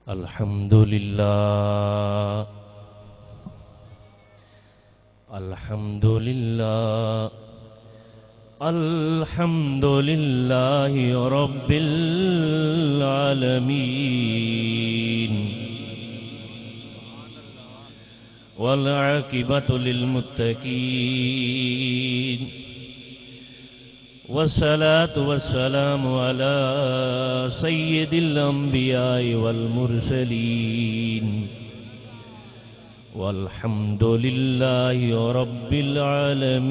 الحمدللہ الحمدللہ الحمدللہ رب العالمین والعاقبۃ للمتقین والصلاة والسلام على سید الانبیاء والمرسلین والحمد للہ رب العالمین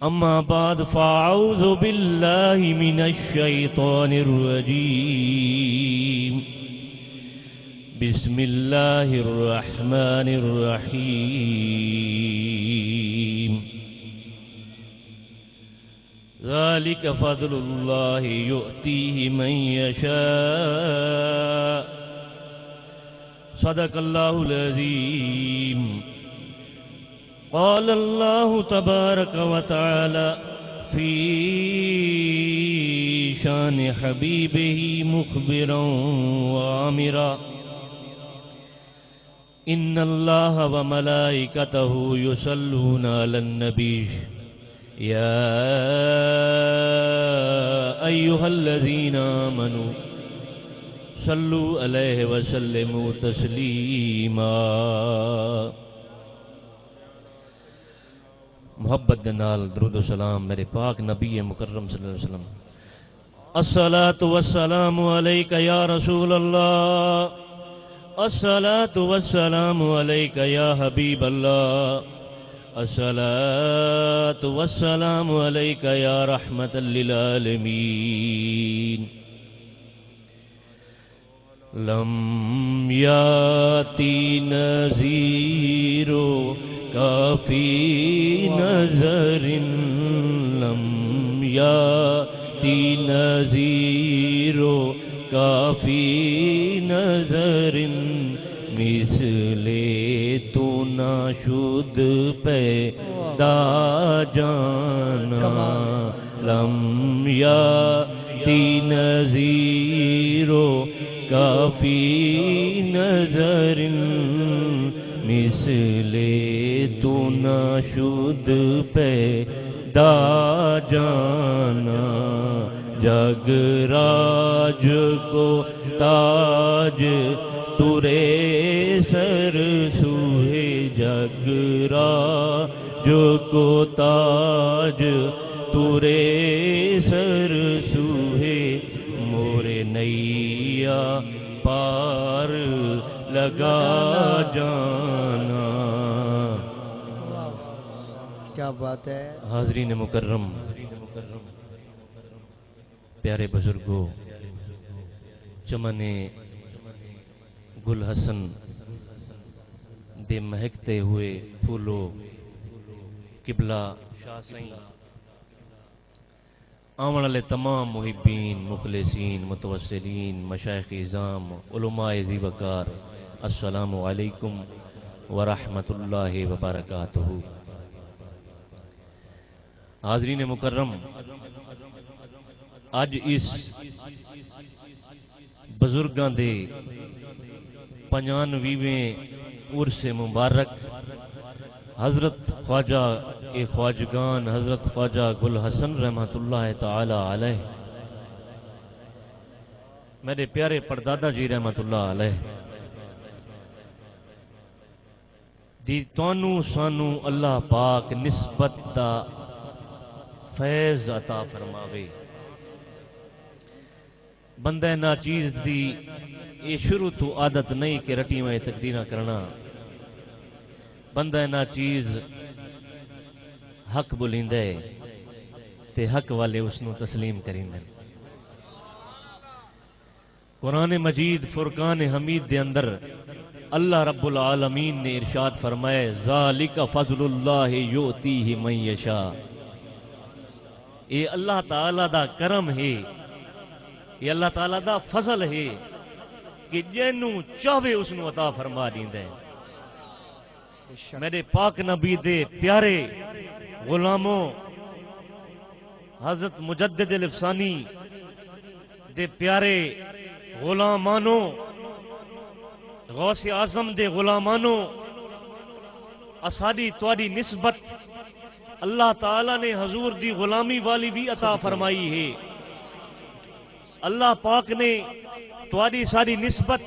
اما بعد فاعوذ باللہ من الشیطان الرجیم بسم اللہ الرحمن الرحیم ذالک فضل اللہ یؤتیہ من یشاء صدق اللہ العظیم قال اللہ تبارک وتعالی فی شان حبیبہ مخبرا وآمرا ان اللہ وملائکتہ یصلون علی النبی یا ایہا الذین آمنوا صلوا علیہ وسلموا تسلیما۔ محبت نال درود و سلام میرے پاک نبی مکرم صلی اللہ علیہ وسلم۔ الصلاۃ والسلام علیک یا رسول اللہ، الصلاۃ والسلام علیک یا حبیب اللہ، الصلاۃ والسلام علیک یا رحمت للعالمین۔ لم یاتی نذیر کافی نظر، لم یاتی نذیر کافی نظر، مثل تو نہ شد پیدا جانا، لم یاتی نذیر کافی نظر، مثل تو نہ شد پیدا جانا، جگ راج کو تاج ترے سر سوہے، جگ راج کو تاج ترے سر سوہے، مورے نیا پار لگا جانا۔ کیا بات ہے۔ حاضرین مکرم، پیارے بزرگوں، چمن گل حسن دے مہکتے ہوئے پھولو قبلہ شاہ سائیں، آمن والے تمام محبین، مخلصین، متوسلین، مشائخ اعظام، علماء ذی وقار، السلام علیکم ورحمۃ اللہ وبرکاتہ۔ حاضرین مکرم، اج اس بزرگاں دے 95ویں عرس مبارک حضرت خواجہ کے خواجگان حضرت خواجہ گل حسن رحمۃ اللہ تعالی علیہ، میرے پیارے پردادا جی رحمۃ اللہ علیہ دی تانوں سانوں اللہ پاک نسبت دا فیض عطا فرماوے۔ بندہ ناچیز دی یہ شروع تو عادت نہیں کہ رٹی میں تقدیرہ کرنا، بندہ ناچیز حق بولیندے تے حق والے اس نو تسلیم کریندے۔ قرآن مجید فرقان حمید دے اندر اللہ رب العالمین نے ارشاد فرمائے ذالک فضل اللہ یؤتیہ من یشاء، یہ اللہ تعالیٰ دا کرم ہے، یہ اللہ تعالیٰ دا فضل ہے کہ جنوں چاہے اس نو عطا فرما دیندا ہے۔ میرے پاک نبی دے پیارے غلاموں حضرت مجدد الافسانی دے پیارے غلامانوں غوث اعظم دے غلامانوں اساڈی تواڈی نسبت اللہ تعالی نے حضور دی غلامی والی بھی عطا فرمائی ہے۔ اللہ پاک نے تواڈی ساری نسبت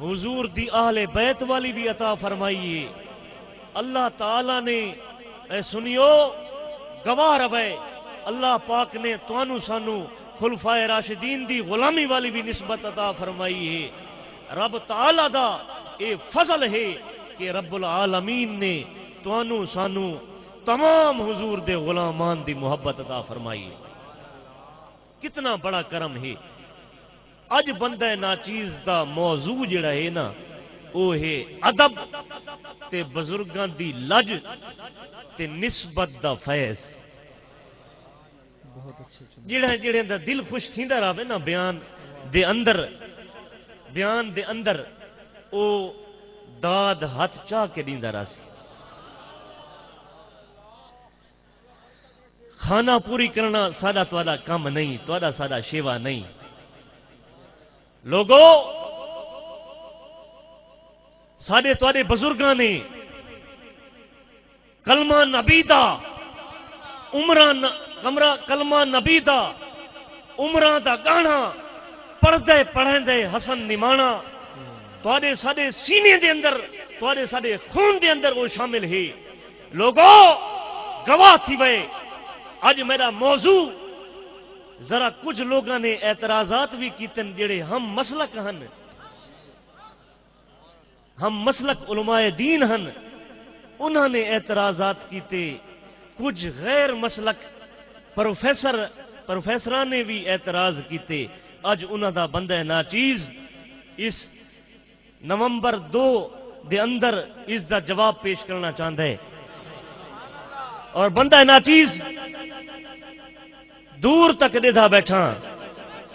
حضور دی اہل بیت والی بھی عطا فرمائی ہے۔ اللہ تعالی نے اے سنیو گواہ روے اللہ پاک نے توانو سانو خلفائے راشدین دی غلامی والی بھی نسبت عطا فرمائی ہے۔ رب تعالی دا اے فضل ہے کہ رب العالمین نے توانو سانو تمام حضور دے غلامان دی محبت عطا فرمائی ہے۔ کتنا بڑا کرم ہے۔ اج بندہ ناچیز دا موضوع جڑا ہے نا وہ ہے ادب تے بزرگاں دی لج تے نسبت دا فیض۔ بہت اچھے جڑے دا دل خوش تھیندا رہے نا بیان دے اندر او داد ہاتھ چاہ کے دیندا رہسی۔ کھانا پوری کرنا سادہ تواڈا کم نہیں، تواڈا سادہ شیوا نہیں۔ لوگو ساڈے تواڈے بزرگاں نے کلمہ نبی دا کلمہ نبی دا عمراں دا گانا پڑھدے پڑھندے حسن نمانا تواڈے ساڈے سینے دے اندر تواڈے ساڈے خون دے اندر وہ شامل ہے۔ لوگو گواہ تھی وے اج میرا موضوع ذرا کچھ لوگوں نے اعتراضات بھی کیتن جڑے ہم مسلک ہن، ہم مسلک علماء دین ہن، انہوں نے اعتراضات کیتے۔ کچھ غیر مسلک پروفیسران نے بھی اعتراض کیتے۔ اج انہوں دا بندہ ناچیز اس نومبر 2 دے اندر اس دا جواب پیش کرنا چاہتا ہے، اور بندہ ناچیز دور تک دیکھا بیٹھا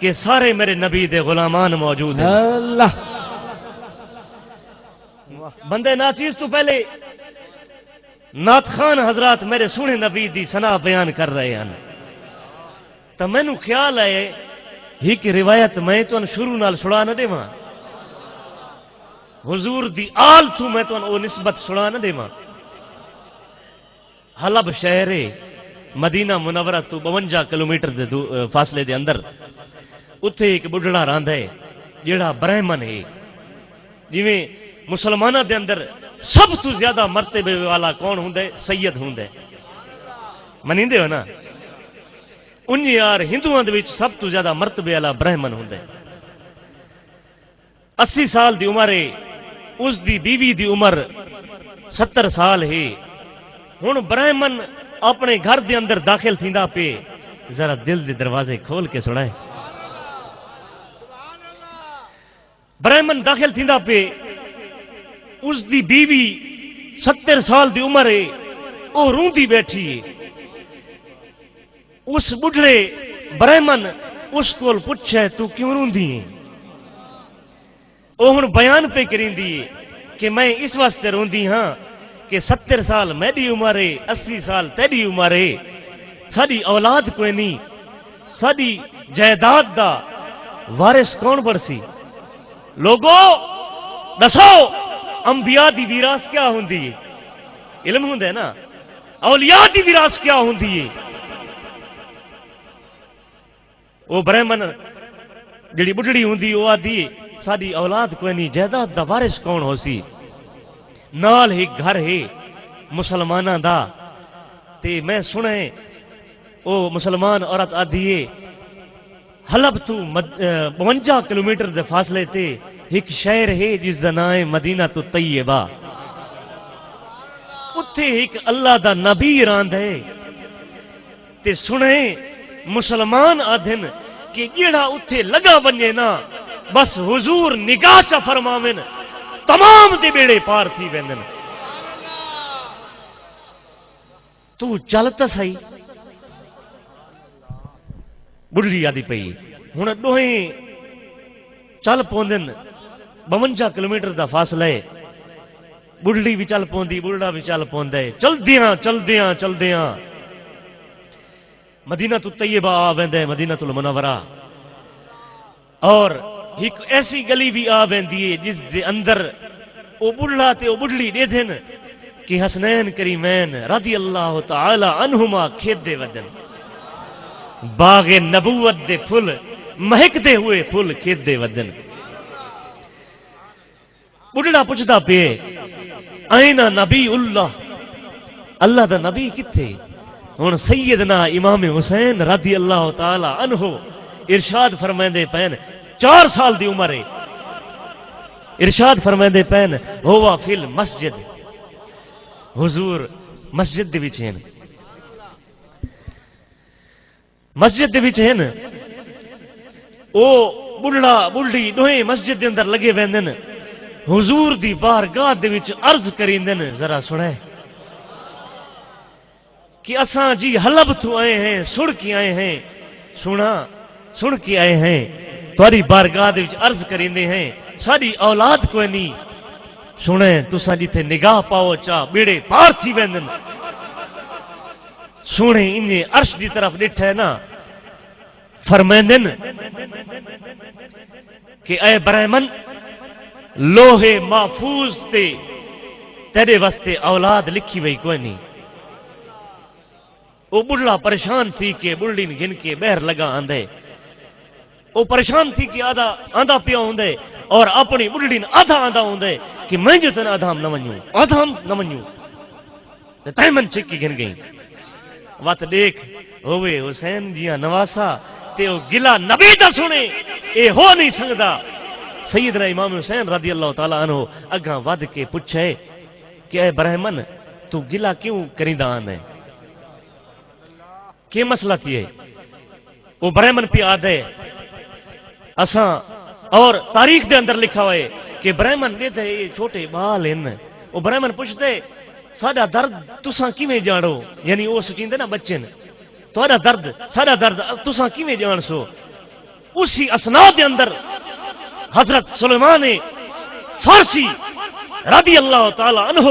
کہ سارے میرے نبی دے غلامان موجود ہیں۔ اللہ بندے ناچیز تو پہلے نعت خان حضرات میرے سونے نبی دی ثنا بیان کر رہے ہیں، تو میں نو خیال ہے ایک روایت میں تو شروع نال سنا نہ دیواں، حضور دی آل تو میں تو او نسبت سنا نہ دیواں۔ حلب شہر مدینہ منورہ تو 52 کلومیٹر دے فاصلے دے اندر اتھے ایک بڑھڑا رہندا ہے جیڑا برہمن ہے۔ جویں مسلماناں دے اندر سب تو زیادہ مرتبے والا کون ہوندا ہے؟ سید ہوندا ہے، منیندے ہو نا؟ ان یار ہندوؤں دے وچ سب تو زیادہ مرتبے والا برہمن ہوندا ہے۔ 80 سال دی عمر ہے، اس دی بیوی دی عمر 70 سال ہے۔ ہن برہمن اپنے گھر دے اندر داخل تھیندا پے، ذرا دل دے دروازے کھول کے سنائے۔ برہمن داخل تھیندا پے، اس دی بیوی 70 سال دی عمر ہے، وہ روندی بیٹھی ہے۔ اس بڑھڑے برہمن اس کو پوچھے تو کیوں روندی ہے؟ وہ ہن بیان پہ کریندی ہے کہ میں اس واسطے روندی ہاں کہ 70 سال میری عمر ہے، 80 سال تیری عمر ہے، ساری اولاد کوئی نہیں، ساری جائیداد دا وارث کون بڑسی؟ لوگو دسو انبیاء دی وراثت کیا ہوندی ہے؟ علم ہوندا ہے نا؟ اولیاء دی وراثت کیا ہوندی ہے؟ وہ برہمن جڑی بڑھڑی ہوندی وہ آدھی ساری اولاد کوئی نہیں، جائیداد دا وارث کون ہو سی؟ نال ہی گھر ہے مسلماناں دا، تے میں سنے او مسلمان عورت آدھی ہے حلب تو 52 کلومیٹر دے فاصلے تے ایک شہر ہے جس دا نام ہے مدینہ تو طیبہ، اتھے ایک اللہ دا نبی راند ہے، تے سنے مسلمان آدھن کہ جیڑا اتھے لگا بنجے نا بس حضور نگاہ چا فرماوین تمام دے بیڑے پار تھی ویندن۔ تو چلتا سہی بڑھڑی آدھی پئی ہن دوہیں چل پوندن 52 کلومیٹر دا فاصلہ ہے، بڑھڑی بھی چل پوندی بڑھڑا بھی چل پوندے چلدیاں مدینہ تو طیبہ آ ویندے مدینہ المنورہ اور ایک ایسی گلی بھی آ ویندی ہے جس دے اندر او بڑھڑا تے او بڑھڑی دے دین کہ حسنین کریمین رضی اللہ تعالی عنہما کھیت دے ودن باغ نبوت دے پھل مہکتے ہوئے پھل کھیت دے ودن بڑھڑا پوچھدا پے اینا نبی اللہ دا نبی کتھے ہن سیدنا امام حسین رضی اللہ تعالی عنہ ارشاد فرمائندے پین 4 سال دی عمر ہے ارشاد فرمائندے پین ہوا فی المسجد حضور مسجد دے وچ ہیں مسجد دے وچ ہیں او بڑھڑا بڑھڑی دوہیں مسجد دے اندر لگے ویندن حضور دی بارگاہ دے وچ عرض کریندن ذرا سنے کہ اساں جی حلب تو آئے ہیں سن کے آئے ہیں سن کے آئے ہیں تاری بارگاہ دے وچ عرض کریندے ہیں ساری اولاد کوئی نہیں سنے تساں جتھے نگاہ پاؤ چا بیڑے پار تھی ویندن سونے انہیں عرش دی طرف ڈٹھا ہے نا فرمائندن کہ اے برہمن لوہے محفوظ تے تیرے واسطے اولاد لکھی وئی کوئی نہیں وہ بڑھڑا پریشان تھی کہ بڑھڑی گن کے بہر لگا آندے وہ پریشان تھی کہ آدھا پیا ہوندے اور اپنی بڑھڑی آدھا ہوندے کہ میں جو تن آدھام نہ ونیوں تیمن چکی گن گئی وقت دیکھ ہوئے حسین جیاں نواسا تے او گلا نبی دا سنے اے ہو نہیں سکدا سیدنا امام حسین رضی اللہ تعالیٰ عنہ اگاں ود کے پوچھے کہ اے برہمن تو گلا کیوں کریندہ آنے کیا مسئلہ تھی ہے وہ برہمن پہ آدھے اساں اور تاریخ دے اندر لکھا ہوئے کہ برہمن دیتے یہ چھوٹے بال ہیں وہ برہمن پوچھتے ساڑا درد تساں کیویں جانو یعنی وہ سچیندے نا بچے نے ساڑا درد تساں کیویں جان سو اسی اسناد دے اندر حضرت سلیمان فارسی رضی اللہ تعالی عنہ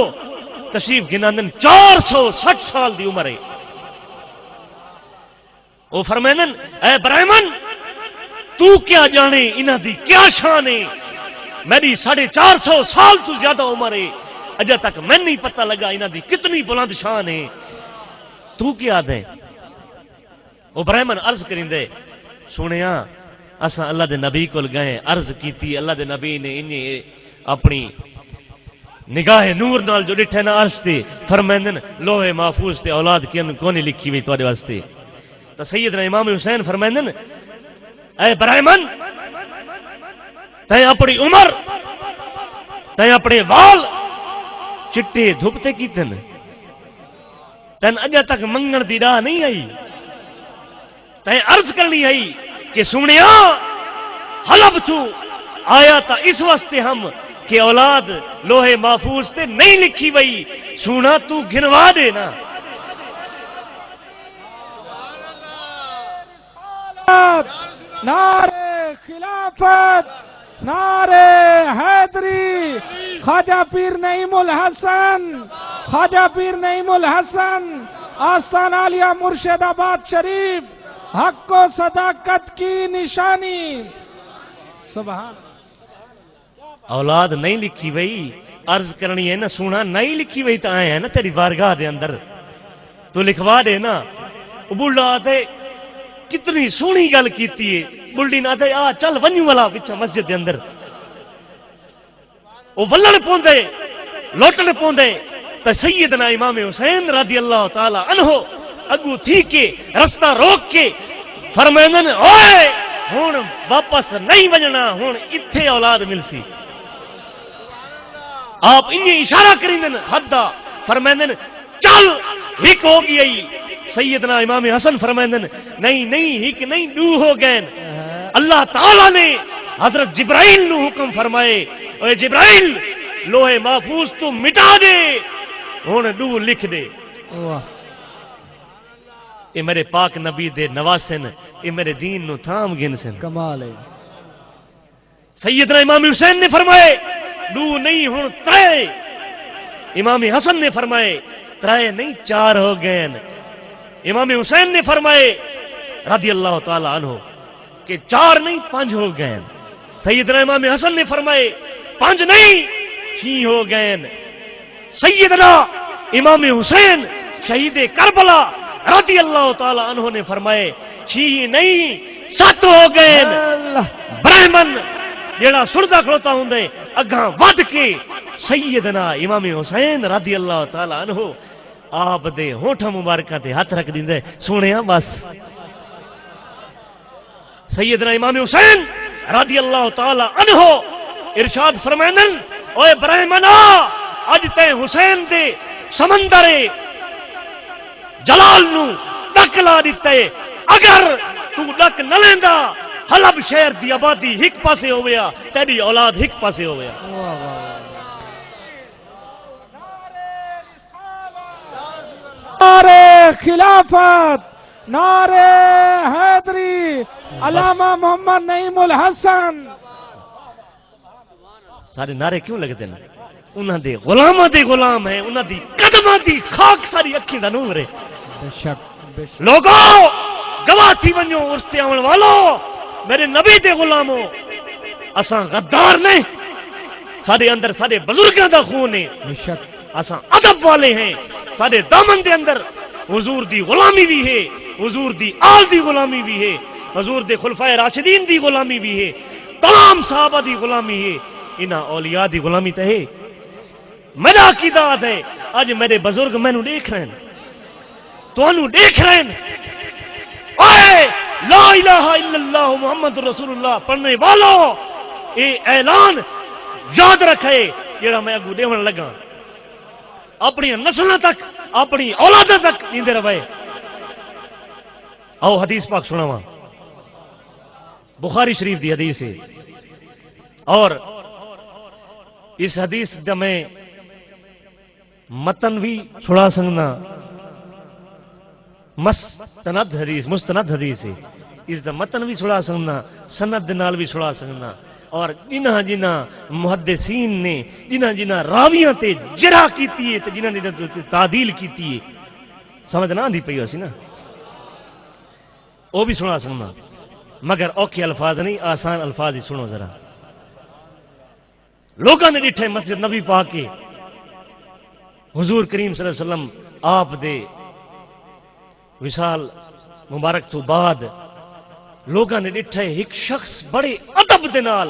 تشریف گناندن 460 سال دی عمر ہے وہ فرمائنن اے برہمن تو کیا جانے انہاں دی کیا شان ہے میری 450 سال تو زیادہ عمر ہے اجا تک میں نہیں پتہ لگا انہاں دی کتنی بلند شان ہے تو کیا دے وہ برہمن عرض کریندے سنیا اساں اللہ دے نبی کول گئے عرض کیتی اللہ دے نبی نے انہیں اپنی نگاہ نور نال جو ڈٹھے نا عرش تے فرمائندن لوہے محفوظ تے اولاد کین کونی لکھی وئی تواڈے واسطے تو سیدنا امام حسین فرمائندن اے برہمن تیں اپنی عمر تیں اپنے وال چٹے دھپتے کیتن تن اجا تک منگن دی راہ نہیں آئی تیں عرض کرنی آئی کہ سنیا حلب تو آیا تا اس واسطے ہم کہ اولاد لوہے محفوظ تے نہیں لکھی وئی سونا تو گنوا دے نا نعرے خلافت نعرے حیدری خواجہ پیر نعیم الحسن آستان عالیہ مرشد آباد شریف حق و صداقت کی نشانی سبحان اولاد نہیں لکھی وئی عرض کرنی ہے نا سونا نہیں لکھی وئی تو آئے ہیں نا تیری بارگاہ دے اندر تو لکھوا دے نا بڑھڑا آتے کتنی سونی گل کیتی ہے بڑھڑی نہ آتے آ چل ونیو والا پچھا مسجد دے اندر وہ ولن پوندے لوٹن پوندے تو سیدنا امام حسین رضی اللہ تعالی عنہ اگو تھی کے رستہ روک کے فرمائندن اوئے ہون واپس نہیں بجنا ہون اتھے اولاد ملسی آپ انہیں اشارہ کریندن حدہ فرمائندن چل ہک ہو گئی سیدنا امام حسن فرمائندن نہیں ہک نہیں دو ہو گئے اللہ تعالیٰ نے حضرت جبرائیل نو حکم فرمائے اے جبرائیل لوہے محفوظ تو مٹا دے ہون دو لکھ دے اے میرے پاک نبی دے نواسن اے میرے دین نو تھام گن سن کمال ہے سیدنا امام حسین نے فرمائے دو نہیں ہون ترے امام حسن نے فرمائے 3 نہیں 4 ہو گئے. امام حسین نے فرمائے رضی اللہ تعالی عنہ کہ 4 نہیں 5 ہو گئے. سیدنا امام حسن نے فرمائے 5 نہیں 6 ہو گئے. سیدنا امام حسین شہید کربلا رضی اللہ تعالی عنہ نے فرمائے 6 نہیں 7 ہو گئے. برہمن جیڑا سندا کھڑوتا ہوندے اگاں ود کے سیدنا امام حسین رضی اللہ تعالی عنہ آپ دے ہونٹاں مبارکاں تے ہاتھ رکھ دیندے سونیا بس. سیدنا امام حسین رضی اللہ تعالی عنہ ارشاد فرمائندن اوے برہمنا اج تے حسین دے سمندر جلال نو ڈک لا دتے. اگر تو ڈک نہ لیندا حلب شہر دی آبادی ایک پاسے ہویا تیری اولاد ایک پاسے ہویا. نعرے خلافت، نعرے حیدری، علامہ محمد نعیم الحسن. سارے نعرے کیوں لگتے ہیں؟ انہاں دے غلاماں دے غلام ہیں، انہاں دی قدماں دی خاک ساری اکھیں دا نور ہے. لوگو گواہ تھی ونجو اس تے آون والو میرے نبی دے غلاموں اساں غدار نہیں. سارے اندر سارے بزرگاں دا خون ہے. اساں ادب والے ہیں. سارے دامن دے اندر حضور دی غلامی بھی ہے، حضور دی آل دی غلامی بھی ہے، حضور دے خلفائے راشدین دی غلامی بھی ہے، تمام صحابہ دی غلامی ہے، انہاں اولیاء دی غلامی تے ہے. میرا عقیدہ ہے اج میرے بزرگ مینوں دیکھ رہے ہیں، تانوں دیکھ رہے ہیں. اے لا الہ الا اللہ محمد رسول اللہ پڑھنے والوں اے اعلان یاد رکھے جڑا میں اگوں دیون لگا اپنی نسلوں تک اپنی اولادوں تک دیندے رہے. آؤ حدیث پاک سناواں. بخاری شریف دی حدیث ہے اور اس حدیث دا میں متن بھی چھڑا سکنا. مستند حدیث ہے. اس دا متن بھی چھڑا سکنا، سند دے نال بھی چھڑا سکنا. اور جنہ محدثین نے جنہ راویاں تے جرح کیتی ہے تے جنہ نے تعدیل کیتی ہے سمجھ نہ آندی پئی اسی نا وہ بھی سنا سکنا، مگر اوکھے الفاظ نہیں آسان الفاظ ہی سنو ذرا. لوگوں نے ڈٹھے مسجد نبی پاک کے حضور کریم صلی اللہ علیہ وسلم آپ دے وصال مبارک تو بعد لوگوں نے ڈٹھے ایک شخص بڑے ادب دے نال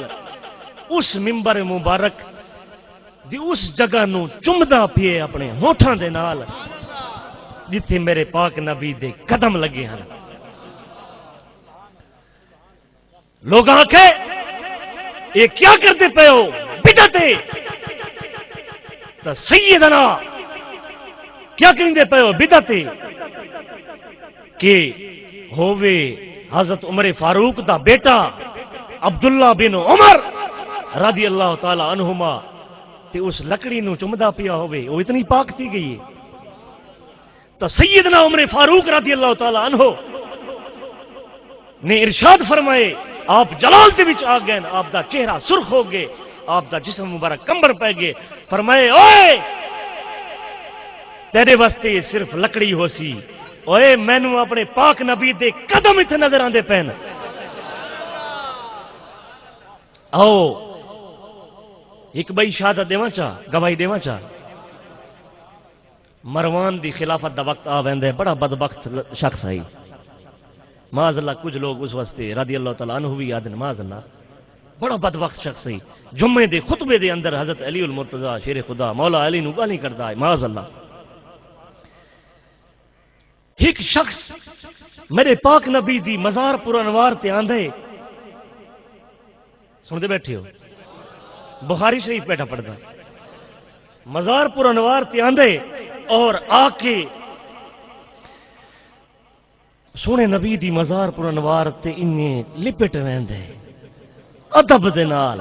اس ممبر مبارک دی اس جگہ نو چمدا پیے اپنے ہونٹاں دے نال جتھے میرے پاک نبی دے قدم لگے ہیں. لوگ آکھے یہ کیا کرتے پے ہو بدعت ہے. تو سیدنا کیا کہندے پے ہو بدعت ہے کہ ہووے حضرت عمر فاروق دا بیٹا عبداللہ بن عمر رضی اللہ تعالی عنہما تے اس لکڑی نو چمدا پیا ہوئے وہ اتنی پاک تھی گئی. تو سیدنا عمر فاروق رضی اللہ تعالی عنہ نے ارشاد فرمائے آپ جلال دے وچ آ گئے، آپ دا چہرہ سرخ ہو گئے، آپ دا جسم مبارک کمبر پہ گئے. فرمائے اوئے تیرے واسطے صرف لکڑی ہو سی، اوئے مینوں اپنے پاک نبی دے قدم اتنے نظر آندے پین. آؤ ایک بئی شہادت دیواں چاہ گواہی دیواں چاہ. مروان دی خلافت دا وقت آ ویندے بڑا بدبخت شخص آئی معاذ اللہ. کچھ لوگ اس واسطے رضی اللہ تعالیٰ عنہ بھی یاد معاذ اللہ بڑا بدبخت شخص آئی. جمعے دے خطبے دے اندر حضرت علی المرتضی شیر خدا مولا علی نو گالی کردا ہے معاذ اللہ. ایک شخص میرے پاک نبی دی مزار پر انوار تے آندے سن دے بیٹھے ہو بخاری شریف بیٹھا پڑھدا مزار پر انوار تے آندے اور آ کے سونے نبی دی مزار پر انوار تے انہیں لپٹ ویندے ادب دے نال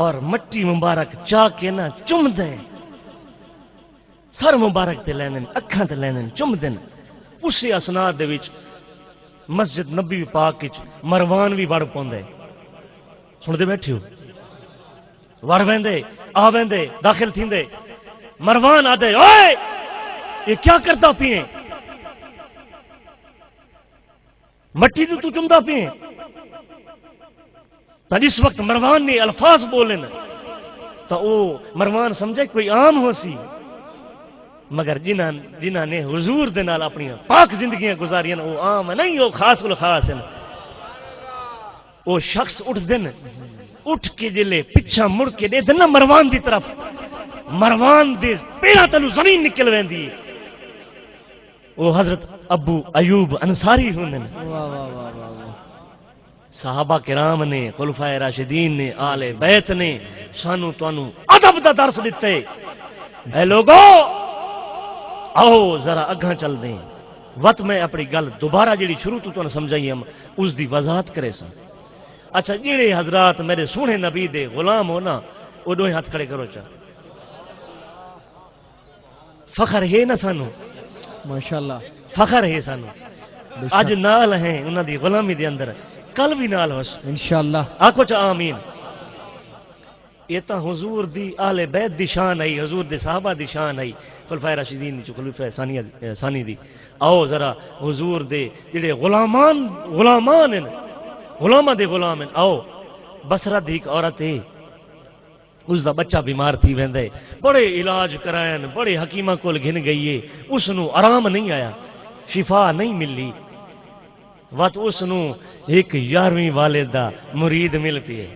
اور مٹی مبارک چا کے نہ چم دے سر مبارک تے لینن اکھاں تے لینن چم دین. اسی اسناد دے وچ مسجد نبی پاک وچ مروان بھی وڑ پوندے سن دے بیٹھے ہو وڑ ویندے آ ویندے داخل تھیندے مروان آدھے اوئے یہ کیا کرتا پیے مٹی تو چمتا پیے تو جس وقت مروان نے الفاظ بولے نا تو وہ مروان سمجھے کوئی عام ہو سی مگر جنہاں نے حضور دے نال اپنی پاک زندگیاں گزاریاں وہ عام نہیں وہ خاص الخاص ہیں وہ شخص اٹھ دن اٹھ کے جلے پچھا مڑ کے دے دن مروان دی طرف مروان دے پیرا تلو زمین نکل ویندی وہ حضرت ابو ایوب انصاری ہوندے صحابہ کرام نے خلفائے راشدین نے آل بیت نے سانو توانو ادب دا درس دیتے اے لوگو آؤ ذرا اگاں چل دیں وقت میں اپنی گل دوبارہ جڑی شروع تو تانوں سمجھائی ہم اس دی وضاحت کرے سن اچھا جڑے حضرات میرے سونے نبی دے غلام ہو نا وہ دوئے ہاتھ کھڑے کرو چا فخر ہے نا سانو ماشاءاللہ فخر ہے سانو اج نال ہیں انہاں دی غلامی دے اندر کل بھی نال ہوس انشاءاللہ آکھو چا آمین یہ تا حضور دی آل بیت دی شان آئی حضور دی صحابہ دی شان آئی خلفائے راشدین دی خلفائے ثانی دی آؤ ذرا حضور دے جڑے غلامان ہیں غلامہ دے غلام ہیں آؤ بصرہ دی ایک عورت ہے اس دا بچہ بیمار تھی ویندے بڑے علاج کرائن بڑے حکیمہ کول گھن گئیے اس نو آرام نہیں آیا شفا نہیں ملی وقت اس نو ایک 11ویں والے دا مرید مل پیے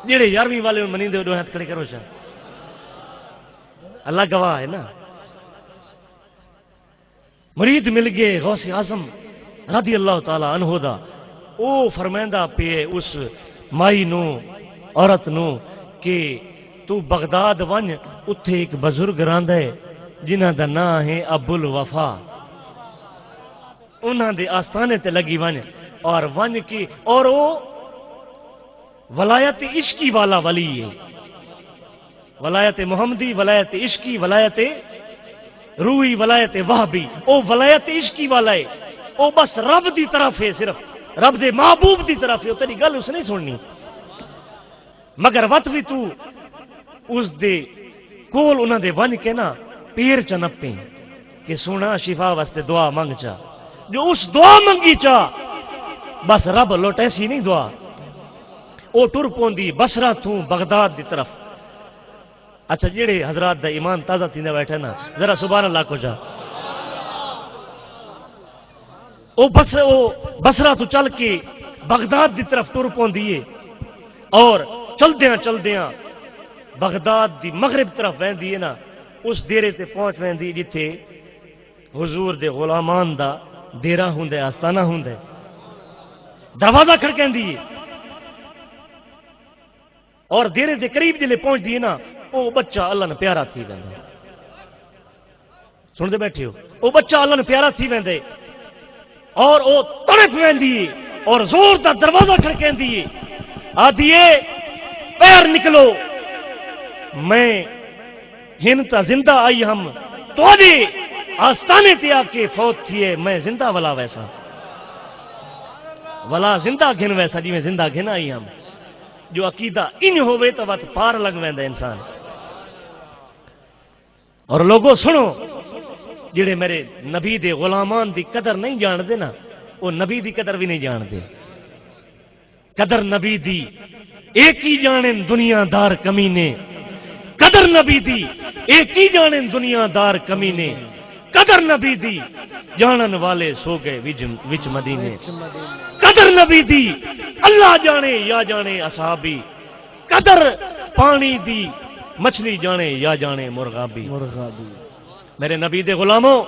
جڑے 11ویں والے منی دے دو ہاتھ کھڑے کرو چا اللہ گواہ ہے نا مرید مل گئے غوث اعظم رضی اللہ تعالی عنہ دا او فرمائندہ پہ اس مائی نو عورت نو کہ تو بغداد ون اتھے ایک بزرگ راندہ ہے جنہ دا نام ہے ابو الوفا انہاں دے آستانے تے لگی ون اور ون کی اور وہ ولایت عشقی والا ولی ہے ولایت محمدی ولایت عشقی ولایت روحی ولایت وہابی او ولایت عشقی والا ہے او بس رب دی طرف ہے صرف رب دے محبوب دی طرف ہے تیری گل اس نہیں سننی مگر وقت بھی تو اس دے کول انہاں دے ون کے نا پیر چ نپیں کہ سونا شفا واسطے دعا منگ چا جو اس دعا منگی چا بس رب لوٹے سی نہیں دعا او ٹر پوندی بصرہ تو بغداد دی طرف اچھا جڑے حضرات دا ایمان تازہ تیندے بیٹھے نا ذرا سبحان اللہ کو جا او بصرہ تو چل کے بغداد دی طرف ٹر پوندی ہے اور چل دیاں بغداد دی مغرب طرف ویندی ہے نا اس ڈیرے تے پہنچ ویندی جتھے حضور دے غلامان دا ڈیرا ہوندے آستانہ ہوندے دروازہ کھڑکیندی ہے اور ڈیرے دے قریب جلے پہنچ دی ہے نا او بچہ اللہ نے پیارا تھی ویندے سن دے بیٹھے ہو او بچہ اللہ نے پیارا تھی ویندے اور او تڑپ ویندی ہے اور زور دا دروازہ کھڑکیندی ہے آدھیے پیر نکلو میں ہنتا زندہ آئی ہم تو آدھی آستانے تے آ کے فوت تھیے میں زندہ ولا ویسا ولا زندہ گھن ویسا جی میں زندہ گھن آئی ہم جو عقیدہ ان ہوئے تو وقت پار لگ ویندہ انسان اور لوگوں سنو جڑے میرے نبی دے غلامان دی قدر نہیں جان دے نا وہ نبی دی قدر بھی نہیں جان دے قدر نبی دی ایک ہی جانن دنیا دار کمینے قدر نبی دی ایک ہی جانن دنیا دار کمینے قدر نبی دی جانن والے سو گئے وچ مدینے قدر نبی دی اللہ جانے یا جانے اصحابی قدر پانی دی مچھلی جانے یا جانے مرغابی میرے نبی دے غلاموں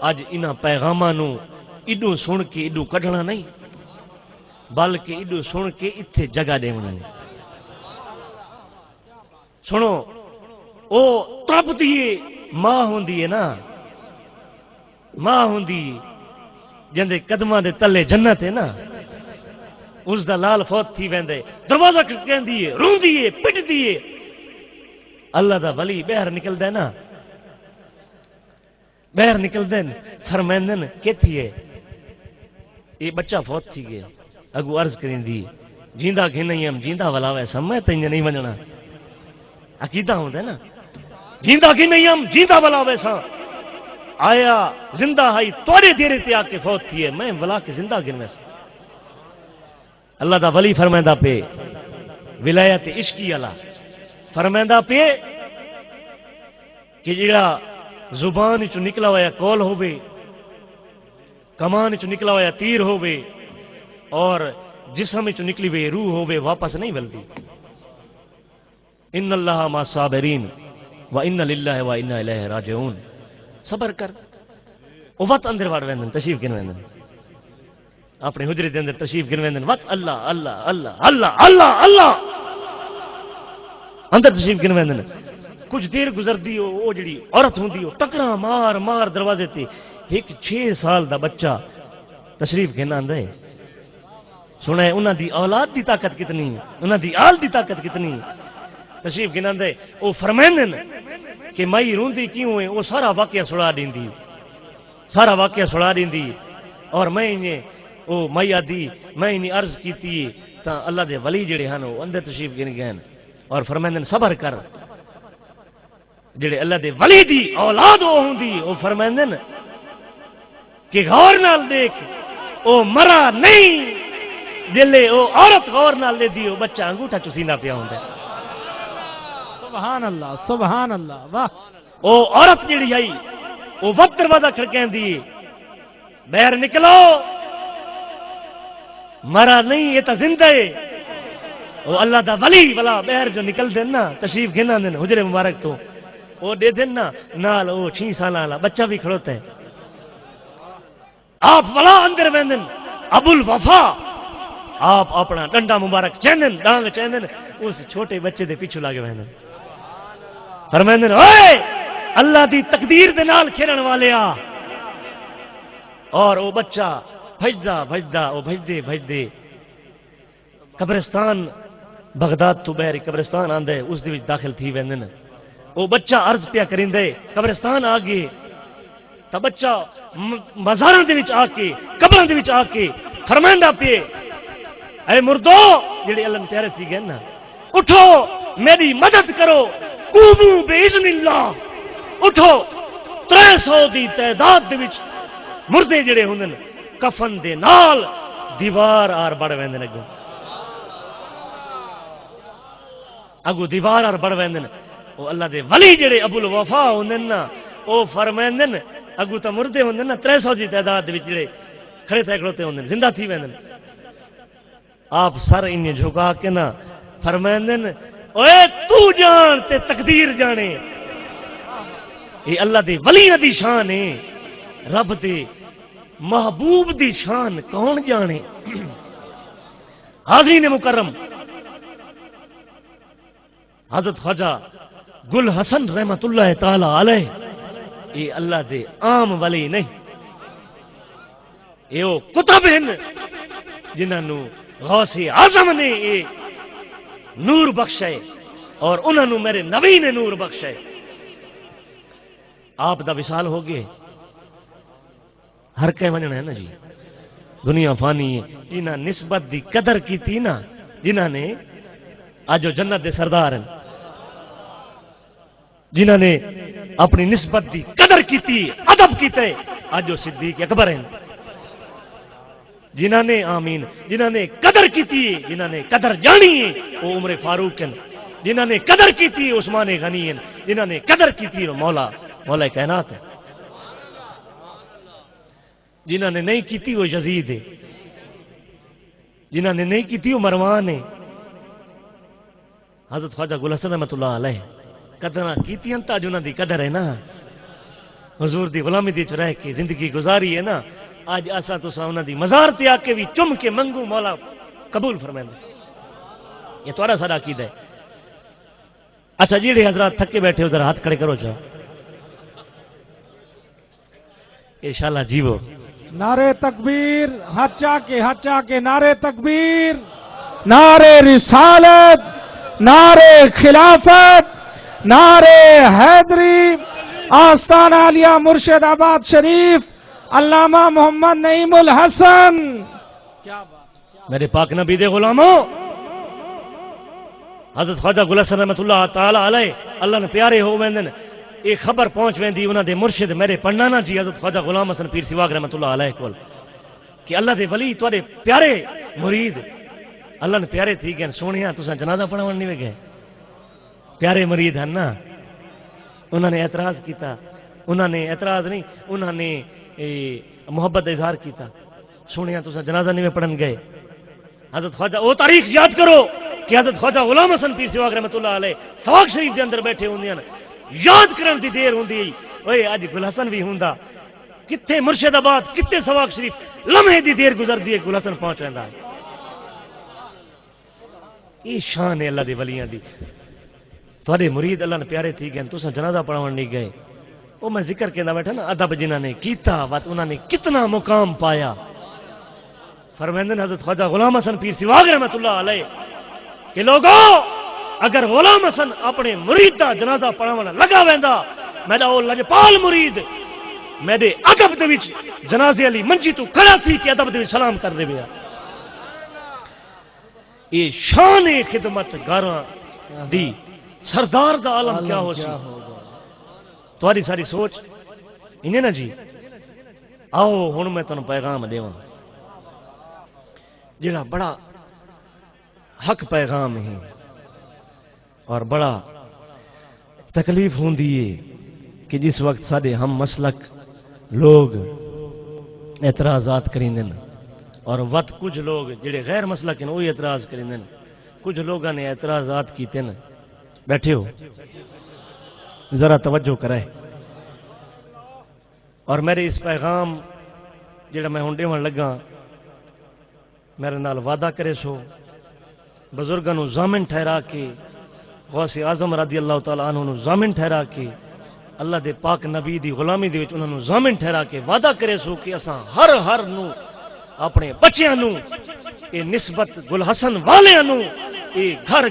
اج انہاں پیغاماں نو ایڈو سن کے ایڈو کڈنا نہیں بلکہ ایڈو سن کے اتھے جگہ دیونا ہے سنو او ترپ دیئے ماں ہوندی ہے نا ماں ہوندی جندے قدمہ دے تلے جنت ہے نا اس دا لال فوت تھی ویندے دروازہ کھڑکیندی ہے روندی ہے پٹ دیئے اللہ دا ولی بہر نکل دے نا بہر نکل دے فرمیندن کیتھی ہے یہ بچہ فوت تھی گئے اگو عرض کریں دی جیندہ گھنئی ہم جیندہ والا ویسا میں تینجا نہیں مننا عقیدہ ہوتا ہے نا، جیندہ کی نہیں ہم جیندہ بلا ویسا آیا زندہ ہائی توڑے دیرے تے آ کے فوت تھی ہے، میں بلا کے زندہ گن ویسا اللہ دا ولی فرمائندہ پہ ولایت عشقی اللہ فرمائندہ پہ کہ جڑا زبان چو نکلا ہوا کول ہوئے، کمان چو نکلا ہوا تیر ہوئے، اور جسم چو نکلی ہوئی روح ہوئے، واپس نہیں ملتی. ان اللہ مع الصابرین و ان للہ و انا الیہ راجعون. صبر کر او وقت اندر وڑ ویندن، تشریف گن ویندن، اپنے حجرے دے اندر تشریف گن ویندن، وقت اللہ اللہ اللہ اللہ اللہ اللہ اندر تشریف گن ویندن. کچھ دیر گزردی او جڑی عورت ہوندی او ٹکرا مار مار دروازے تے ایک 6 سال دا بچہ تشریف گن آندا ہے. سنا ہے انہاں دی اولاد دی طاقت کتنی ہے، انہاں دی آل دی طاقت کتنی ہے. تشریف گن آندا ہے او فرمائندن کہ مائی روندی کیوں ہے، او سارا واقعہ سنا دیندی، سارا واقعہ سنا دیندی. اور میں انہیں او مائی آدھی میں انہیں عرض کیتی تا اللہ دے ولی جڑے ہن او اندر تشریف گن گئے اور فرمائندن صبر کر. جڑے اللہ دے ولی دی اولاد او ہوندی او فرمائندن کہ غور نال دیکھ او مرا نہیں، جلے او عورت غور نال لے دی او بچہ انگوٹھا چسیندا پیا ہوندا ہے. سبحان اللہ سبحان اللہ. واہ او عورت جڑی آئی او وقت دروازہ کھڑکیندی باہر نکلو، مرا نہیں یہ تو زندہ ہے. او اللہ دا ولی بلا باہر جو نکل دین نا تشریف گنا دین حجرے مبارک تو او دے دین نا نال او 6 سال والا بچہ بھی کھڑوتا ہے. آپ ولا اندر ویندن ابو الوفا آپ اپنا ڈنڈا مبارک چینن ڈانگ چینن اس چھوٹے بچے دے پیچھے لاگے ویندن فرمائندن اوئے اللہ دی تقدیر دے نال کھیلن والے آ. اور او بچہ بھجدا بھجدا او بھجدے بھجدے قبرستان بغداد تو بہری قبرستان آندے اس دے وچ داخل تھی ویندن. او بچہ عرض پیا کریندے قبرستان آ گئے تا بچہ مزاراں دے وچ آ کے قبراں دے وچ آ کے فرماندا پے اے مردو جڑے اللہ پیارے تھی گئے نا اٹھو میری مدد کرو، قومو باذن اللہ. اٹھو 300 دی تعداد دے وچ مردے جڑے ہوندن کفن دے نال دیوار آر بڑھ ویندن، اگو دیوار آر بڑھ ویندن. او اللہ دے ولی جڑے ابو الوفا ہوندن نا او فرمائندن اگو تا مردے ہوندن نا 300 دی تعداد دے وچ جڑے کھڑے تھے کھڑوتے ہوندن زندہ تھی ویندن. آپ سر انہیں جھکا کے نا فرمائندن اوے تو جان تے تقدیر جانے. یہ اللہ دے ولی دی شان ہے، رب دے محبوب دی شان کون جانے. حاضرین مکرم، حضرت خواجہ گل حسن رحمت اللہ تعالی علیہ یہ اللہ دے عام ولی نہیں، یہ وہ کتب ہیں جنہاں نو غوث اعظم نے یہ نور بخشے اور انہاں نو میرے نبی نے نور بخشے. آپ دا وصال ہو گئے، ہر کہیں منجنا ہے نا جی، دنیا فانی ہے. جنہاں نسبت دی قدر کی تھی نا، جنہاں نے آج جو جنت دے سردار ہیں، جنہاں نے اپنی نسبت دی قدر کی تھی ادب کیتے آج جو صدیق اکبر ہیں. جنہاں نے آمین جنہاں نے قدر کی تھی، جنہاں نے قدر جانی ہے وہ عمر فاروق ہیں. جنہاں نے قدر کی تھی عثمان غنی ہیں. جنہاں نے قدر کی تھی مولا کائنات ہے. جنہاں نے نہیں کی تھی وہ یزید ہے. جنہاں نے نہیں کی تھی وہ مروان ہے. حضرت خواجہ گل حسن رحمۃ اللہ علیہ قدر کی تا جنہاں دی قدر ہے نا، حضور دی غلامی دی رہ کے زندگی گزاری ہے نا. آج ایسا تو انہاں دی مزار تے آ کے بھی چم کے منگو مولا قبول فرمائے. یہ تھوڑا سارا عقیدہ ہے. اچھا جیڑے حضرات تھکے بیٹھے ہو ذرا ہاتھ کھڑے کرو جاؤ انشاءاللہ جیو. نعرے تکبیر، ہاتھ چا کے نعرے تکبیر، نعرے رسالت، نعرے خلافت، نعرے حیدری، آستانہ عالیہ مرشد آباد شریف علامہ محمد نعیم الحسن. کیا بات میرے پاک نبی دے غلاموں، حضرت خواجہ گل حسن رحمۃ اللہ تعالی علیہ اللہ نے پیارے ہو ویندن یہ خبر پہنچ ویندی انہاں دے مرشد میرے پڑھنانا جی حضرت خواجہ غلام حسن پیر سواگ رحمۃ اللہ علیہ کول کہ اللہ دے ولی تواڈے پیارے مرید اللہ نے پیارے تھی گئے سونیاں تساں جنازہ پڑھاون نہیں گئے پیارے مرید ہیں نا انہوں نے اعتراض کیتا انہوں نے اعتراض نہیں انہوں نے محبت کا اظہار کیتا سونیاں تساں جنازہ نہیں پڑھن گئے حضرت خواجہ وہ تاریخ یاد کرو کہ حضرت خواجہ غلام حسن پیر سواگ رحمۃ اللہ علیہ سواگ شریف دے اندر بیٹھے ہوندے ہیں یاد کرن دی دیر ہوندی اوئے اج گل حسن بھی ہوندا کتنے مرشد آباد کتنے سواگ شریف لمحے دی دیر گزردی ہے گل حسن پہنچ رہندا ہے یہ شان ہے اللہ دے ولیاں دی تھوڑے مرید اللہ نے پیارے تھی گئے تساں جنازہ پڑھاون نہیں گئے وہ میں ذکر کیندا بیٹھا نا ادب جنہاں نے کیتا وات انہاں نے کتنا مقام پایا فرمائندن حضرت خواجہ غلام حسن پیر سواگ رحمۃ اللہ علیہ کہ لوگوں اگر غلام حسن اپنے مرید دا جنازہ پڑھاون لگا ویندا میرا او لجپال مرید میرے ادب دے وچ جنازے علی منجی تو کھڑا تھی کہ ادب دے وچ سلام کر دے ویا یہ شان خدمت گاراں دی سردار دا عالم کیا ہو سی تمہاری ساری سوچ انہیں نا جی آؤ ہن میں تنوں پیغام دیواں جڑا بڑا حق پیغام ہے اور بڑا تکلیف ہوندی ہے کہ جس وقت سارے ہم مسلک لوگ اعتراضات کریندن اور وقت کچھ لوگ جڑے غیر مسلک ہیں وہی اعتراض کریندن کچھ لوگوں نے اعتراضات کیتے نا بیٹھے ہو ذرا توجہ کرے اور میرے اس پیغام جڑا میں ہن دیون لگا میرے نال وعدہ کرے سو بزرگاں نو ضامن ٹھہرا کے غوث اعظم رضی اللہ تعالی عنہ نو ضامن ٹھہرا کے اللہ دے پاک نبی دی غلامی دے وچ انہاں نو ضامن ٹھہرا کے وعدہ کرے سو کہ اساں ہر نو اپنے بچیاں نو اے نسبت گل حسن والیاں نو اے گھر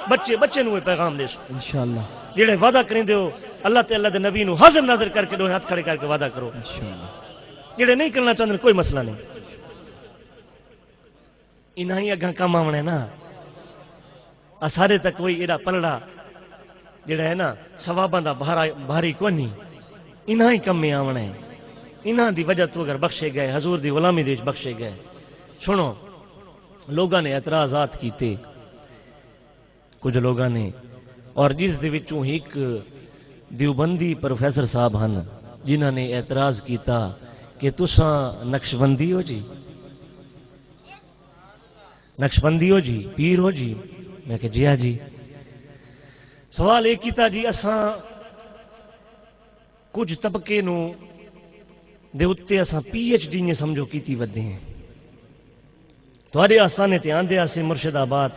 بچے نو اے پیغام دے سو انشاءاللہ جڑے وعدہ کریندے ہو اللہ تے اللہ دے نبی نو حاضر ناظر کر کے دو ہاتھ کھڑے کر کے وعدہ کرو انشاءاللہ جڑے نہیں کرنا چاہندے کوئی مسئلہ نہیں انہاں ہی اگاں کم آونا ہے نا سارے تک کوئی ایڈا پلڑا جڑا ہے نا ثواباں دا بھاری کونی انہاں ہی کم میں آونا ہے انہاں دی وجہ تو اگر بخشے گئے حضور دی غلامی دے وچ بخشے گئے سنو لوگاں نے اعتراضات کیتے کچھ لوگاں نے اور جس دے وچوں ایک دیوبندی پروفیسر صاحب ہن جنہاں نے اعتراض کیتا کہ تساں نقشبندی ہو جی نقشبندی ہو جی پیر ہو جی میں کہ جی ہاں جی سوال ایک کیتا جی اساں کچھ طبقے نو دے اتے اساں پی ایچ ڈی نے سمجھو کیتی ودے ہیں تھوڑے آستانے تے آندے آسے مرشد آباد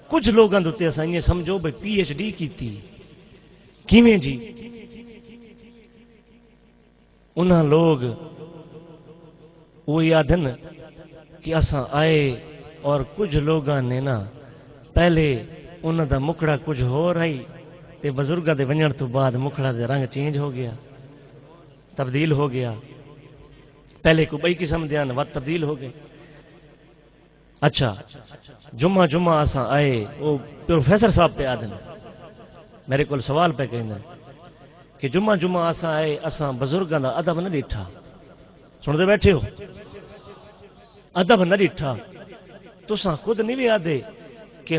کچھ لوگاں دے اتے اساں یہ سمجھو بھئی پی ایچ ڈی کیتی کیویں جی انہاں لوگ وہ یادن کہ اساں آئے اور کچھ لوگاں نے نا پہلے انہاں دا مکڑا کچھ ہو رہی تے بزرگاں دے ونجن تو بعد مکڑا دے رنگ چینج ہو گیا تبدیل ہو گیا پہلے کو بئی قسم دیاں وقت تبدیل ہو گئے اچھا جمعہ اساں آئے وہ پروفیسر صاحب پہ آدن میرے کو سوال پہ کہنا کہ جمعہ اساں آئے اساں بزرگاں دا ادب نہ ڈٹھا سن دے بیٹھے ہو ادب نہ ڈٹھا تساں خود نہیں بھی آدھے کہ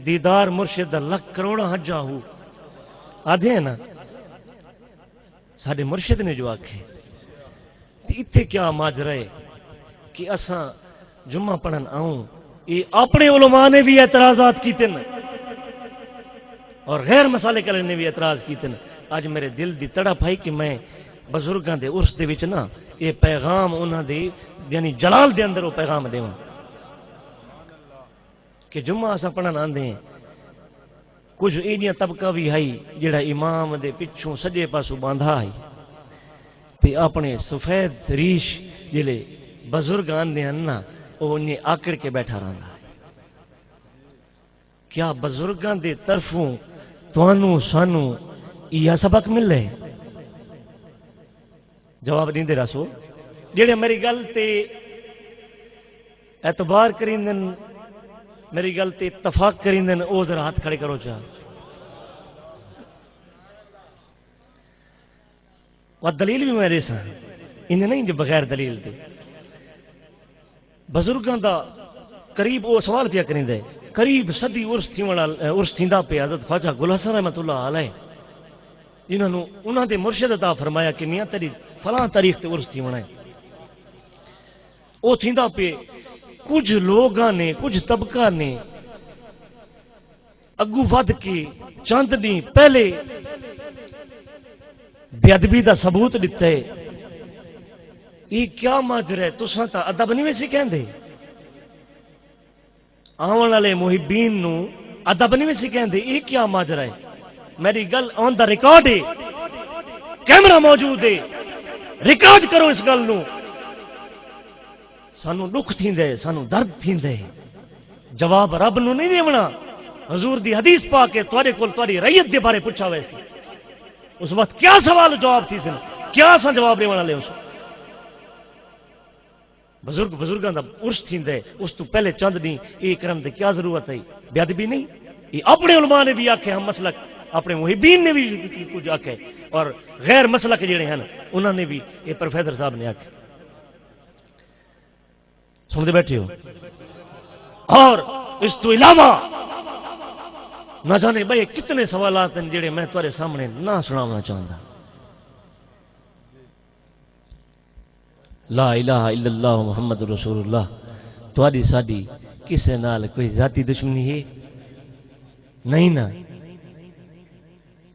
دیدار مرشد دا لکھ کروڑا حجا ہو آدھے ہیں نا سارے مرشد نے جو آکھے اتنے کیا ماجرا ہے کہ اساں جمعہ پڑھن آؤں یہ اپنے علماء نے بھی اعتراضات کیتے نا اور غیر مسالے کلے نے بھی اعتراض کیتے نا آج میرے دل دی تڑپ ہے کہ میں بزرگاں دے عرس دے وچ نا یہ پیغام انہاں دی یعنی جلال دے اندر وہ پیغام دیواں کہ جمعہ اساں پڑھن آندے ہیں کچھ ایڈیاں طبقہ بھی ہے جڑا امام دے پچھوں سجے پاسوں باندھا ہے تے اپنے سفید ریش جلے بزرگ آندے ہیں نا وہ انہیں آکڑ کے بیٹھا رہندا ہے کیا بزرگاں دے طرفوں توانوں سانوں یہ سبق ملے جواب دیندے رسو جڑے میری گل تے اعتبار کریندن میری گل تے اتفاق کریندن او ذرا ہاتھ کھڑے کرو چاہ وہ دلیل بھی میرے سا انہیں نہیں جو بغیر دلیل دے بزرگاں دا قریب وہ سوال پیا کریں دے قریب صدی عرس تھیندا پہ حضرت خواجہ گل حسن رحمۃ اللہ علیہ جنہوں نے انہوں نے مرشد عطا فرمایا کہ میاں تیری فلاں تاریخ تے عرس تھیونا ہے وہ تھیندا پہ کچھ لوگاں نے کچھ طبقہ نے اگو ود کے چند دن پہلے بے ادبی دا ثبوت دیتا ہے یہ کیا ماجرا ہے تساں تا ادب نہیں ویسے کہندے آون والے محبین نو ادب نہیں ویسے کہندے یہ کیا ماجرا ہے میری گل آن دا ریکارڈ ہے کیمرہ موجود ہے ریکارڈ کرو اس گل نو سانو دکھ تھیندے سانو درد تھیندے جواب رب نو نہیں دیونا حضور دی حدیث پا کے تواڈے کول تواڈی رعیت دے بارے پوچھا ویسے اس وقت کیا سوال جواب تھی سن کیا سا جواب دیونا لے اس بزرگاں دا عرس تھیندے اس تو پہلے چند دن یہ کرن دی کیا ضرورت ہے بے ادبی نہیں یہ اپنے علماء نے بھی آکھے ہم مسلک اپنے محبین نے بھی کچھ آکھے اور غیر مسلک جڑے ہیں انہوں نے بھی یہ پروفیسر صاحب نے آکھے سمجھتے بیٹھے ہو اور اس تو علاوہ نہ جانے بھائی کتنے سوالات ہیں جڑے میں تمہارے سامنے نہ سنانا چاہتا لا الہ الا اللہ محمد رسول اللہ تھوڑی ساڈی کسے نال کوئی ذاتی دشمنی ہے نہیں نا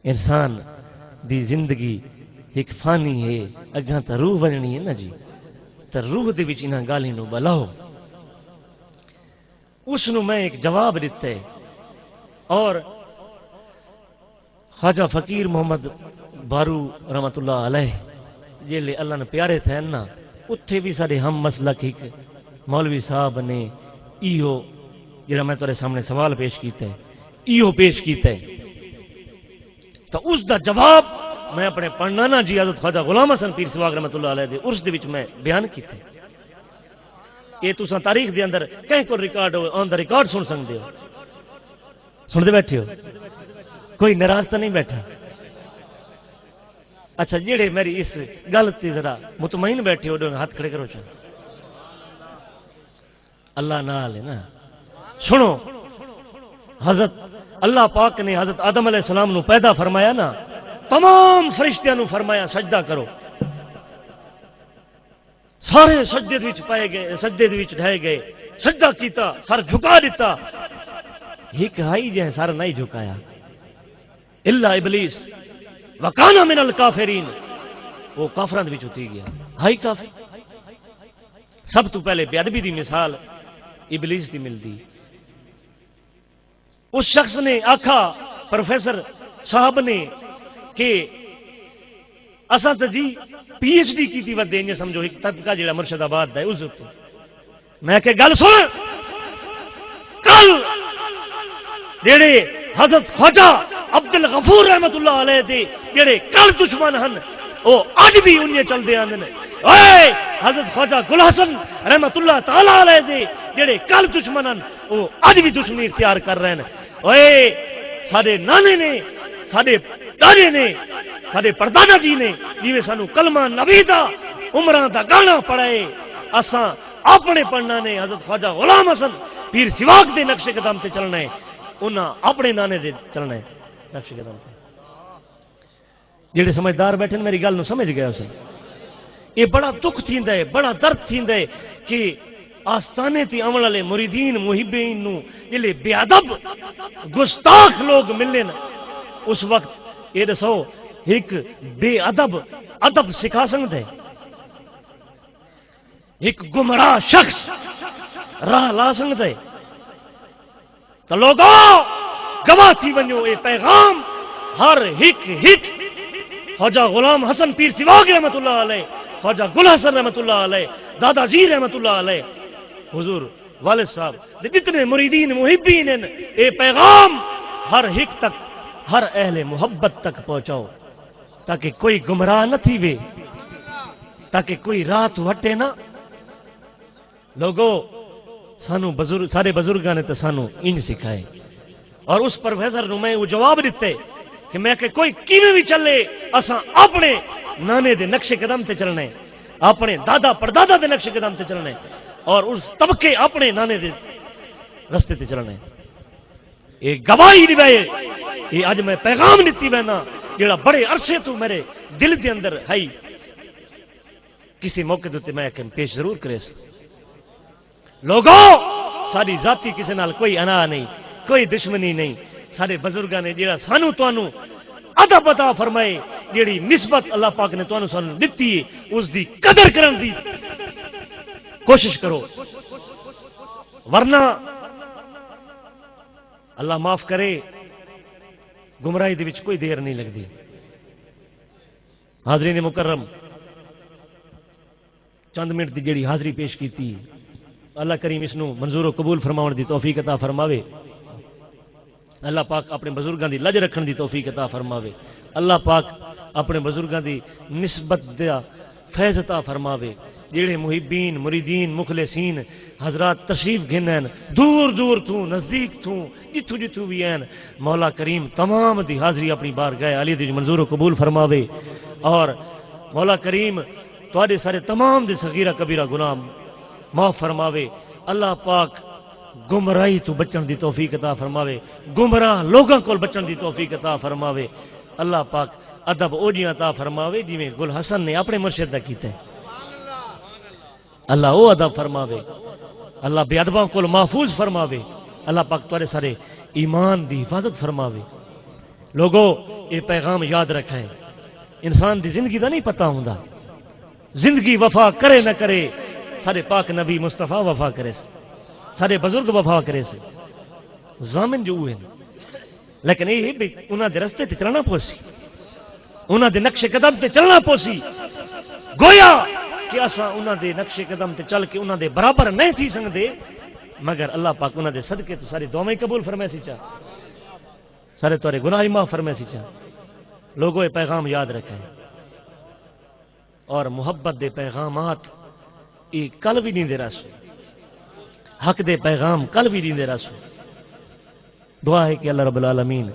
انسان دی زندگی ایک فانی ہے اگاں تا روح بننی ہے نا جی تا روح دے وچ انہاں گالیاں نو بلاؤ اس نو میں ایک جواب دیتا ہے اور خواجہ فقیر محمد بارو رحمت اللہ علیہ جیلے اللہ نے پیارے تھے نا اتھے بھی سارے ہم مسلک ایک مولوی صاحب نے ایہو جڑا میں تیرے سامنے سوال پیش کیتا ہے ایہو پیش کیتا ہے تو اس دا جواب میں اپنے پڑھنا نا جی حضرت خواجہ غلام حسن پیر سواگ رحمت اللہ علیہ دے عرس دے وچ میں بیان کیتا ہے یہ تساں تاریخ دے اندر کہیں کو record who on the record سن سکتے ہو سنتے بیٹھے ہو کوئی ناراض تو نہیں بیٹھا اچھا جیڑے میری اس گل تے ذرا مطمئن بیٹھے ہو ہاتھ کھڑے کرو چاہ اللہ نال ہے نا سنو حضرت اللہ پاک نے حضرت آدم علیہ السلام نو پیدا فرمایا نا تمام فرشتیاں نو فرمایا سجدہ کرو سارے سجدے دے وچ پائے گئے سجدے دے وچ ڈھائے گئے سجدہ کیتا سر جھکا دیتا ایک ہائی جے سر نہیں جھکایا الا ابلیس وکان من الکافرین وہ کافراں دے وچ اٹھی گیا ہائی کافر سب تو پہلے بے ادبی دی مثال ابلیس دی ملدی اس شخص نے آکھا پروفیسر صاحب نے کہ اساں تے جی پی ایچ ڈی کیتی ودے نے سمجھو ایک طبقہ جڑا مرشد آباد دا ہے اس تے میں کہ گل سن کل جڑے حضرت خواجہ عبد الغفور رحمت اللہ علیہ دے جڑے کل دشمن ہن او اج بھی انہیں چل دے آندے اے حضرت خواجہ گل حسن رحمت اللہ تعالی علیہ دے جڑے کل دشمن ہن او اج بھی دشمنی اختیار کر رہے ہیں اے ساڈے نانے نے ساڈے دادے نے ساڈے پردادا جی نے جویں سانو کلمہ نبی دا عمراں دا گانا پڑھائے اساں اپنے پڑھنا نے حضرت خواجہ غلام حسن پیر سواگ دے نقش قدم تے چلنا ہے انہاں اپنے نانے دے چلنا ہے نقش قدم تے جڑے سمجھدار بیٹھے میری گل نو سمجھ گئے اسے یہ بڑا دکھ تھیندا ہے بڑا درد تھیندا ہے کہ آستانے تے آون والے مریدین محبین نو جلے بے ادب گستاخ لوگ ملن اس وقت یہ دسو ایک بے ادب ادب سکھا سکتا ہے ایک گمراہ شخص راہ لا سکتا ہے تو لوگوں گواہ تھی ونجو یہ پیغام ہر ہک خواجہ غلام حسن پیر سواگ رحمت اللہ علیہ خواجہ گل حسن رحمت اللہ علیہ دادا جی رحمت اللہ علیہ حضور والد صاحب جتنے مریدین محبین ہیں یہ پیغام ہر ہک تک ہر اہل محبت تک پہنچاؤ تاکہ کوئی گمراہ نہ تھی وے تاکہ کوئی رات وٹے نہ لوگو سانو بزرگ سارے بزرگاں نے تو سانو انج سکھائے اور اس پروفیسر نو میں وہ جواب دیتے کہ میں کہ کوئی کیویں بھی چلے اساں اپنے نانے دے نقش قدم تے چلنے اپنے دادا پردادا دے نقش قدم تے چلنے اور اس طبقے اپنے نانے دے رستے تے چلنے یہ گواہی دی وے یہ اج میں پیغام دتی وینا جڑا بڑے عرصے تو میرے دل دے اندر ہے کسی موقع تے میں کہ پیش ضرور کرے لوگوں ساری ذاتی کسی نال کوئی انا نہیں کوئی دشمنی نہیں سارے بزرگاں نے جڑا سانو تانوں ادب عطا فرمائے جیڑی نسبت اللہ پاک نے تانوں سانو دتی ہے اس دی قدر کرن دی کوشش کرو ورنہ اللہ معاف کرے گمراہی دے وچ کوئی دیر نہیں لگتی حاضرین مکرم چند منٹ دی جیڑی حاضری پیش کیتی اللہ کریم اس نو منظور و قبول فرماون دی توفیق عطا فرماوے اللہ پاک اپنے بزرگاں دی لج رکھن دی توفیق عطا فرماوے اللہ پاک اپنے بزرگاں دی نسبت دا فیض عطا فرماوے جڑے محبین مریدین مخلصین حضرات تشریف گھنن دور دور تو نزدیک تو جتھو جتھو بھی ہیں مولا کریم تمام دی حاضری اپنی بارگاہ علی دی منظور و قبول فرماوے اور مولا کریم تواڈے سارے تمام دے صغیرہ کبیرہ گناہ معاف فرماوے اللہ پاک گمراہی تو بچن دی توفیق عطا فرماوے گمراہ لوگاں کول بچن دی توفیق عطا فرماوے اللہ پاک ادب او جی عطا فرماوے جویں گل حسن نے اپنے مرشد دا کیتا ہے اللہ او ادب فرماوے اللہ بے ادباں کول محفوظ فرماوے اللہ پاک تواڈے سارے ایمان دی حفاظت فرماوے لوگوں یہ پیغام یاد رکھیں انسان دی زندگی دا نہیں پتہ ہوندا زندگی وفا کرے نہ کرے سارے پاک نبی مصطفیٰ وفا کرے سارے بزرگ وفا کرے سے ضامن جو ہوئے لیکن یہ بھی انہاں دے رستے تے چلنا پوسی انہاں دے نقش قدم تے چلنا پوسی گویا کہ اساں انہاں دے نقش قدم تے چل کے انہاں دے برابر نہیں تھی سکدے مگر اللہ پاک انہاں دے صدقے تو ساری دعائیں قبول فرمائے سی چا سارے تورے گناہ معاف فرمائے سی چا لوگوں یہ پیغام یاد رکھیں اور محبت دے پیغامات یہ کل بھی نہیں دے رسو حق دے پیغام کل بھی نہیں دے رسو دعا ہے کہ اللہ رب العالمین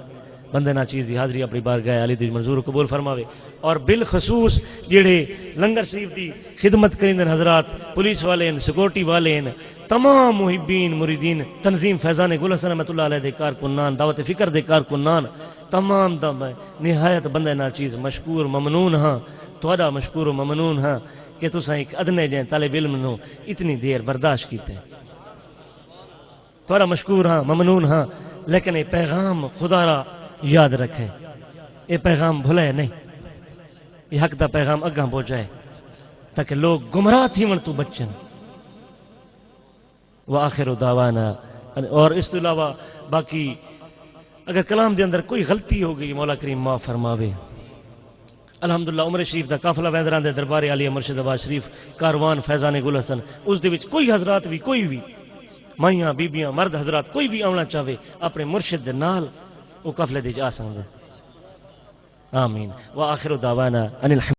بندے نا چیز دی حاضری اپنی بارگاہ علی دی منظور قبول فرماوے اور بالخصوص جڑے لنگر شریف دی خدمت کرندے حضرات پولیس والے ہیں سیکورٹی والے ہیں تمام محبین مریدین تنظیم فیضان گل حسن رحمۃ اللہ علیہ دے کارکنان دعوت فکر دے کارکنان تمام دا نہایت بندے نا چیز مشکور ممنون ہاں تھوڑا مشکور و ممنون ہاں کہ تساں ایک ادنے جائیں طالب علم نو اتنی دیر برداشت کیتے تھوڑا مشکور ہاں ممنون ہاں لیکن یہ پیغام خدا را یاد رکھیں یہ پیغام بھولے نہیں یہ حق دا پیغام اگاں پہنچائے تاکہ لوگ گمراہ تھی من تو بچن وآخر دعوانا اور اس کے علاوہ باقی اگر کلام دے اندر کوئی غلطی ہو گئی مولا کریم معاف فرماوے الحمدللہ عمر شریف دا قافلہ ویندران دے دربار عالیہ مرشد آباد شریف کاروان فیضان گل حسن اس دے وچ کوئی حضرات بھی کوئی بھی مائیاں بیبیاں مرد حضرات کوئی بھی آنا چاہے اپنے مرشد دے نال وہ قافلے دے جا سکدے آمین وآخر دعوانا ان الحمد